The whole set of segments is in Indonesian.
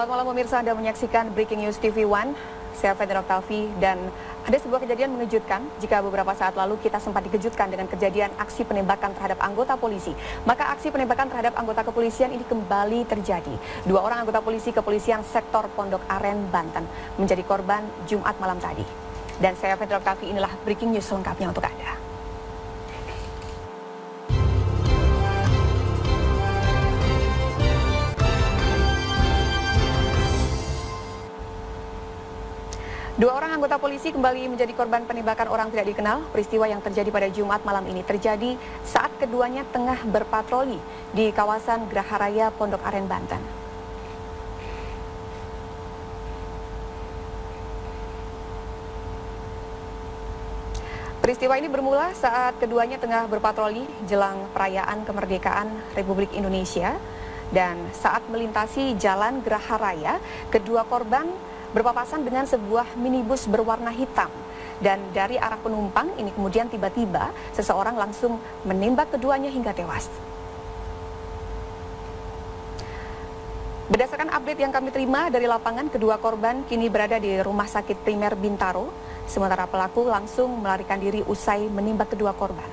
Selamat malam pemirsa, Anda menyaksikan Breaking News TV One. Saya Federa Octavi dan ada sebuah kejadian mengejutkan jika beberapa saat lalu kita sempat dikejutkan dengan kejadian aksi penembakan terhadap anggota polisi. Maka aksi penembakan terhadap anggota kepolisian ini kembali terjadi. 2 orang anggota polisi kepolisian sektor Pondok Aren, Banten menjadi korban Jumat malam tadi. Dan saya Federa Octavi, inilah Breaking News selengkapnya untuk Anda. Dua orang anggota polisi kembali menjadi korban penembakan orang tidak dikenal. Peristiwa yang terjadi pada Jumat malam ini terjadi saat keduanya tengah berpatroli di kawasan Geraha Raya Pondok Aren, Banten. Peristiwa ini bermula saat keduanya tengah berpatroli jelang perayaan kemerdekaan Republik Indonesia. Dan saat melintasi jalan Geraha Raya, kedua korban berpapasan dengan sebuah minibus berwarna hitam. Dan dari arah penumpang ini kemudian tiba-tiba seseorang langsung menembak keduanya hingga tewas. Berdasarkan update yang kami terima dari lapangan, kedua korban kini berada di Rumah Sakit Primer Bintaro, sementara pelaku langsung melarikan diri usai menembak kedua korban.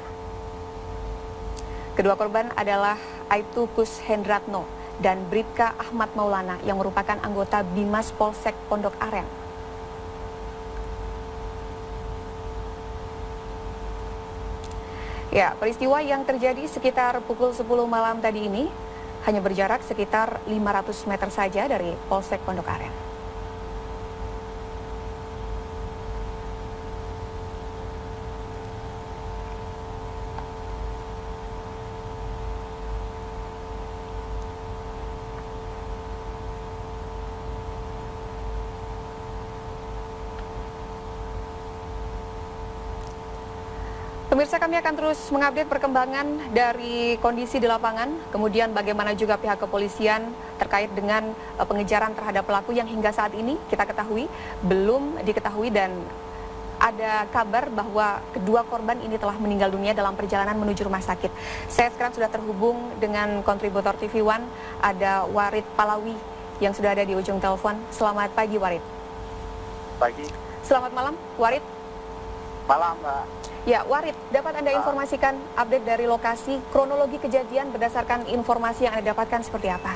Kedua korban adalah Aibtu Kus Hendratno dan Bribka Ahmad Maulana yang merupakan anggota Bimas Polsek Pondok Aren. Ya, peristiwa yang terjadi sekitar pukul 10 malam tadi ini hanya berjarak sekitar 500 meter saja dari Polsek Pondok Aren. Pemirsa, kami akan terus mengupdate perkembangan dari kondisi di lapangan, kemudian bagaimana juga pihak kepolisian terkait dengan pengejaran terhadap pelaku yang hingga saat ini kita ketahui belum diketahui, dan ada kabar bahwa kedua korban ini telah meninggal dunia dalam perjalanan menuju rumah sakit. Saya sekarang sudah terhubung dengan kontributor TV One, ada Warid Palawi yang sudah ada di ujung telepon. Selamat pagi, Warid. Pagi. Selamat malam, Warid. Malam, Mbak. Ya, Warid, dapat Anda informasikan update dari lokasi, kronologi kejadian berdasarkan informasi yang Anda dapatkan seperti apa?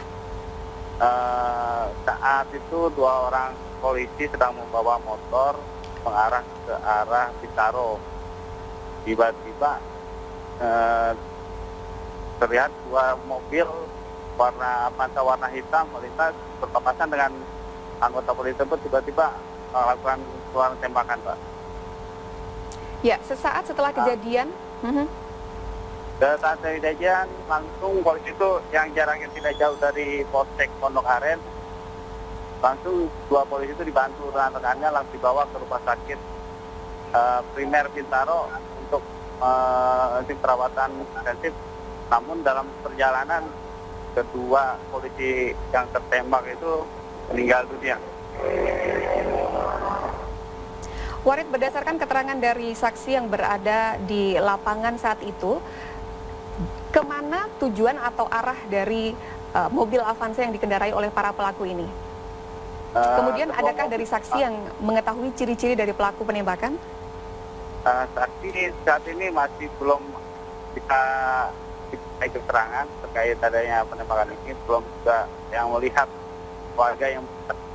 Saat itu 2 orang polisi sedang membawa motor mengarah ke arah Bintaro. Tiba-tiba terlihat 2 mobil panca warna hitam melintas berpapasan dengan anggota polisi tersebut, tiba-tiba melakukan suara tembakan, Pak. Ya, sesaat setelah kejadian. Saat kejadian langsung polisi itu yang jaraknya tidak jauh dari Polsek Pondok Aren, langsung 2 polisi itu dibantu rekan-rekannya langsung dibawa ke rumah sakit Primer Bintaro untuk perawatan intensif. Namun dalam perjalanan kedua polisi yang tertembak itu meninggal dunia. Warid, berdasarkan keterangan dari saksi yang berada di lapangan saat itu, kemana tujuan atau arah dari mobil Avanza yang dikendarai oleh para pelaku ini? Kemudian adakah dari saksi yang mengetahui ciri-ciri dari pelaku penembakan? Saksi saat ini masih belum bisa dimintai keterangan terkait adanya penembakan ini, belum juga yang melihat warga yang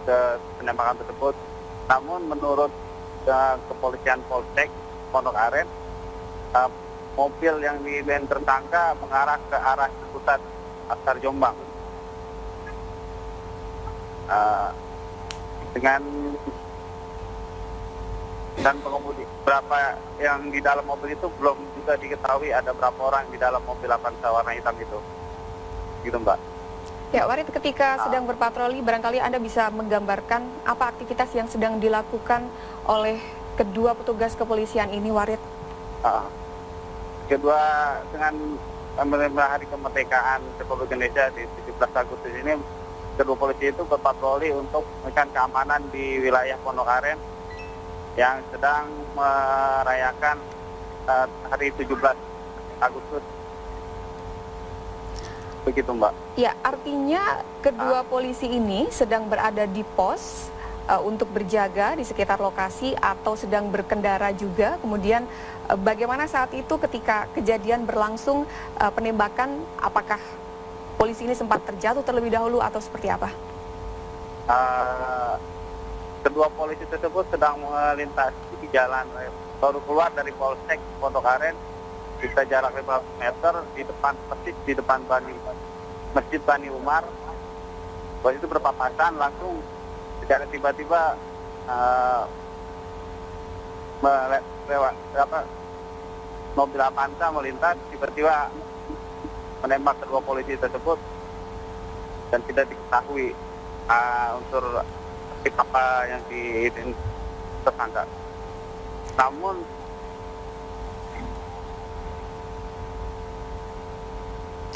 ke penembakan tersebut. Namun menurut kepolisian Polsek Pondok Aren, mobil yang dilain tersangka mengarah ke arah Ciputat, Pasar Jombang. Dan pengemudi, berapa yang di dalam mobil itu belum juga diketahui ada berapa orang di dalam mobil Avanza warna hitam itu. Gitu, Mbak. Ya, Warid, ketika sedang berpatroli, barangkali Anda bisa menggambarkan apa aktivitas yang sedang dilakukan oleh kedua petugas kepolisian ini, Warid? Kedua, dengan hari kemerdekaan Republik Indonesia di 17 Agustus ini, kedua polisi itu berpatroli untuk memberikan keamanan di wilayah Pondok Aren yang sedang merayakan hari 17 Agustus. begitu Mbak. Ya, artinya kedua polisi ini sedang berada di pos untuk berjaga di sekitar lokasi atau sedang berkendara juga. Kemudian bagaimana saat itu ketika kejadian berlangsung penembakan, apakah polisi ini sempat terjatuh terlebih dahulu atau seperti apa? Kedua polisi tersebut sedang melintasi di jalan, baru keluar dari Polsek Pondok Aren, bisa jarak 5 meter di depan, persis di depan Masjid Bani Umar. Waktu itu berpapasan, langsung secara tiba-tiba mobil Avanza melintas, tiba-tiba menembak kedua polisi tersebut dan tidak diketahui unsur apa yang tersangka. Namun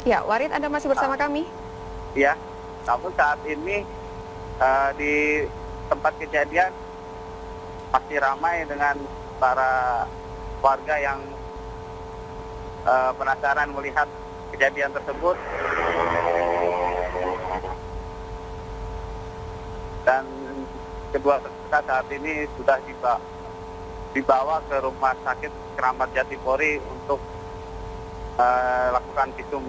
ya, Warid, Anda masih bersama kami? ya, namun saat ini di tempat kejadian masih ramai dengan para warga yang penasaran melihat kejadian tersebut. Dan kedua tersangka saat ini sudah dibawa ke Rumah Sakit Keramat Jatipori untuk lakukan visum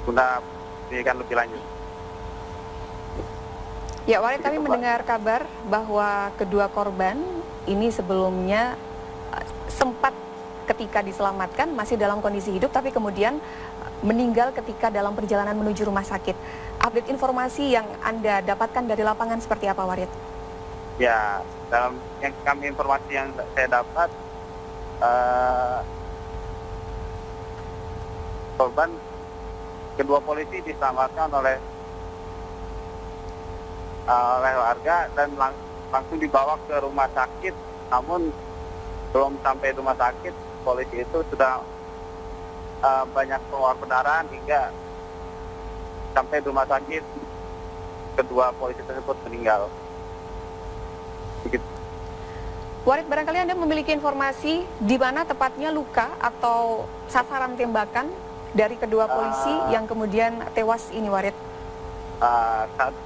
guna penyidikan lebih lanjut. Ya, Warid, kami mendengar kabar bahwa kedua korban ini sebelumnya sempat ketika diselamatkan masih dalam kondisi hidup, tapi kemudian meninggal ketika dalam perjalanan menuju rumah sakit. Update informasi yang Anda dapatkan dari lapangan seperti apa, Warid? Ya, dalam informasi yang saya dapat, korban kedua polisi diselamatkan oleh warga dan langsung dibawa ke rumah sakit. Namun belum sampai rumah sakit, polisi itu sudah banyak keluar pendarahan hingga sampai rumah sakit kedua polisi tersebut meninggal. Begitu. Warid, barangkali Anda memiliki informasi di mana tepatnya luka atau sasaran tembakan dari kedua polisi yang kemudian tewas ini, Warid? Satu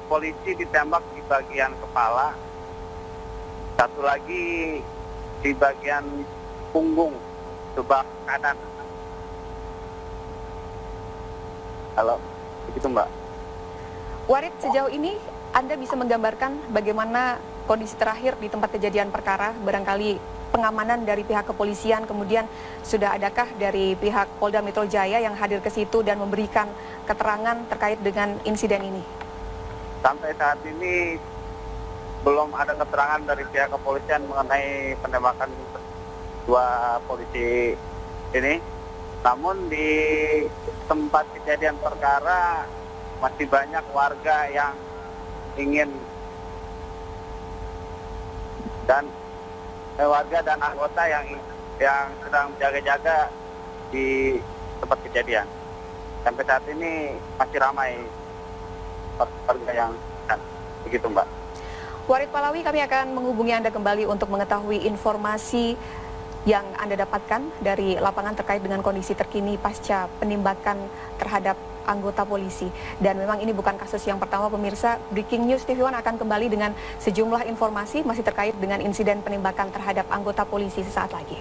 polisi ditembak di bagian kepala, satu lagi di bagian punggung sebelah kanan. Halo, begitu Mbak. Warid, sejauh ini Anda bisa menggambarkan bagaimana kondisi terakhir di tempat kejadian perkara, barangkali pengamanan dari pihak kepolisian, kemudian sudah adakah dari pihak Polda Metro Jaya yang hadir ke situ dan memberikan keterangan terkait dengan insiden ini? Sampai saat ini belum ada keterangan dari pihak kepolisian mengenai penembakan dua polisi ini. Namun di tempat kejadian perkara masih banyak warga yang ingin warga dan anggota yang sedang jaga-jaga di tempat kejadian. Sampai saat ini masih ramai warga yang begitu Mbak. Warid Pahlawi, kami akan menghubungi Anda kembali untuk mengetahui informasi yang Anda dapatkan dari lapangan terkait dengan kondisi terkini pasca penembakan terhadap anggota polisi. Dan memang ini bukan kasus yang pertama, pemirsa. Breaking News TV One akan kembali dengan sejumlah informasi masih terkait dengan insiden penembakan terhadap anggota polisi sesaat lagi.